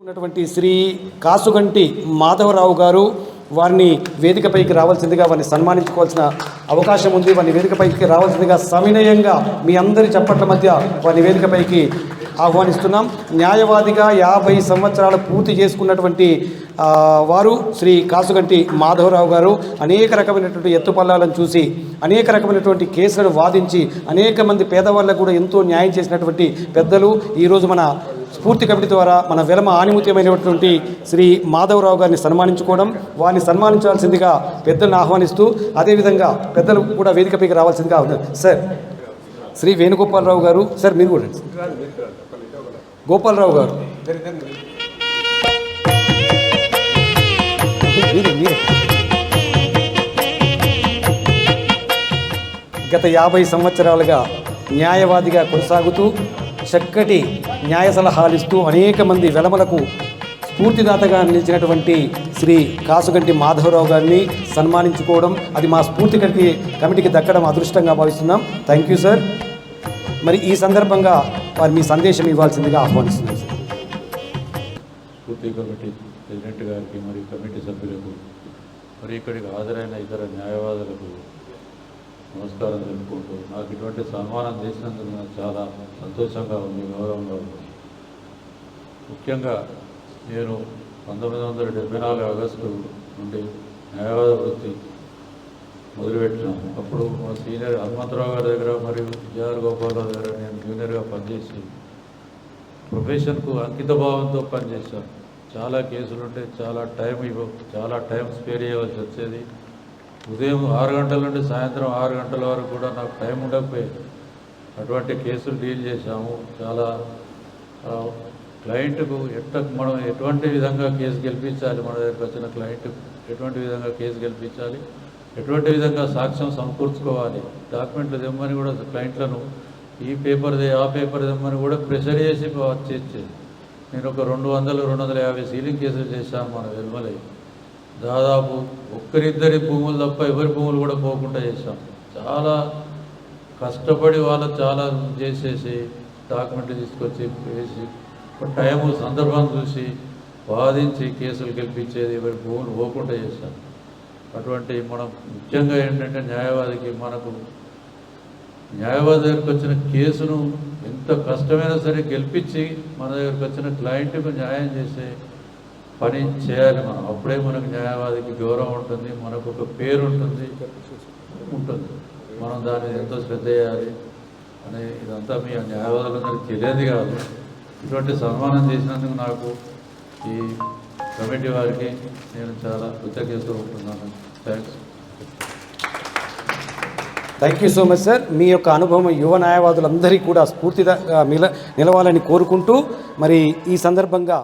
ఉన్నటువంటి శ్రీ కాసుగంటి మాధవరావు గారు వారిని వేదికపైకి రావాల్సిందిగా వారిని సన్మానించుకోవాల్సిన అవకాశం ఉంది. వారిని వేదికపైకి రావాల్సిందిగా సవినయంగా మీ అందరి చప్పట్ల మధ్య వారిని వేదికపైకి ఆహ్వానిస్తున్నాం. న్యాయవాదిగా 50 సంవత్సరాలు పూర్తి చేసుకున్నటువంటి వారు శ్రీ కాసుగంటి మాధవరావు గారు అనేక రకమైనటువంటి ఎత్తుపల్లాలను చూసి అనేక రకమైనటువంటి కేసులను వాదించి అనేక మంది పేదవాళ్ళకు కూడా ఎంతో న్యాయం చేసినటువంటి పెద్దలు. ఈరోజు మన స్ఫూర్తి కమిటీ ద్వారా మన వెలమ ఆణిముత్యమైనటువంటి శ్రీ మాధవరావు గారిని సన్మానించుకోవడం, వారిని సన్మానించాల్సిందిగా పెద్దలను ఆహ్వానిస్తూ అదేవిధంగా పెద్దలు కూడా వేదికపైకి రావాల్సిందిగా ఉన్నారు. సార్ శ్రీ వేణుగోపాలరావు గారు, సార్ మీరు కూడా గోపాలరావు గారు, గత 50 సంవత్సరాలుగా న్యాయవాదిగా కొనసాగుతూ చక్కటి న్యాయ సలహాలు ఇస్తూ అనేక మంది వెలమలకు స్ఫూర్తిదాతగా నిలిచినటువంటి శ్రీ కాసుగంటి మాధవరావు గారిని సన్మానించుకోవడం అది మా స్ఫూర్తి కమిటీకి దక్కడం అదృష్టంగా భావిస్తున్నాం. Thank you sir. మరి ఈ సందర్భంగా వారు మీ సందేశం ఇవ్వాల్సిందిగా ఆహ్వానిస్తున్నాం సార్. స్ఫూర్తి కమిటీ ప్రెసిడెంట్ గారికి మరియు కమిటీ సభ్యులకు మరి ఇక్కడికి హాజరైన ఇతర న్యాయవాదులకు నమస్కారం తెలుపుకుంటూ నాకు ఇటువంటి సన్మానం చేసినందుకు నాకు చాలా సంతోషంగా ఉంది, గౌరవంగా ఉంది. ముఖ్యంగా నేను 1974 ఆగస్టు నుండి న్యాయవాద వృత్తి మొదలుపెట్టినాను. అప్పుడు మా సీనియర్ హనుమంతరావు గారి దగ్గర మరియు జేఆర్ గోపాలరావు దగ్గర నేను జూనియర్గా పనిచేసి ప్రొఫెషన్కు అంకితభావంతో పనిచేశాను. చాలా కేసులు ఉంటే చాలా టైం స్పేర్ చేయవలసి వచ్చేది. ఉదయం 6 గంటల నుండి సాయంత్రం 6 గంటల వరకు కూడా నాకు టైం ఉండకపోయేది. అటువంటి కేసులు డీల్ చేశాము. చాలా క్లయింట్కు మనం ఎటువంటి విధంగా కేసు గెలిపించాలి, మన దగ్గరికి వచ్చిన క్లయింట్కు ఎటువంటి విధంగా కేసు గెలిపించాలి, ఎటువంటి విధంగా సాక్ష్యం సమకూర్చుకోవాలి, డాక్యుమెంట్లు తెమ్మని కూడా క్లయింట్లను ఈ పేపర్దే ఆ పేపర్ తెమ్మని కూడా ప్రెషర్ చేసి చేసేది. నేను ఒక 200-250 సీలింగ్ కేసులు చేశాను మన వెలుమలై. దాదాపు ఒక్కరిద్దరి భూములు తప్ప ఎవరి భూములు కూడా పోకుండా చేశాం. చాలా కష్టపడి వాళ్ళు చాలా చేసేసి డాక్యుమెంట్లు తీసుకొచ్చి వేసి టైము సందర్భం చూసి వాదించి కేసులు గెలిపించేది, ఎవరి భూములు పోకుండా చేశాం. అటువంటి మనం ముఖ్యంగా ఏంటంటే మనకు న్యాయవాది దగ్గరికి వచ్చిన కేసును ఎంత కష్టమైనా సరే గెలిపించి మన దగ్గరికి వచ్చిన క్లయింట్కు న్యాయం చేసే పని చేయాలి మనం. అప్పుడే మనకు న్యాయవాదికి గౌరవం ఉంటుంది, మనకు ఒక పేరు ఉంటుంది. మనం దాన్ని ఎంతో శ్రద్ధ చేయాలి అని ఇదంతా మీ న్యాయవాదులందరికీ తెలియదు కాదు. ఇటువంటి సన్మానం చేసినందుకు నాకు ఈ కమిటీ వారికి నేను చాలా కృతజ్ఞతలు ఉంటున్నాను. Thank you so much sir. మీ యొక్క అనుభవం యువ న్యాయవాదులందరికీ కూడా స్ఫూర్తిగా నిలవాలని కోరుకుంటూ మరి ఈ సందర్భంగా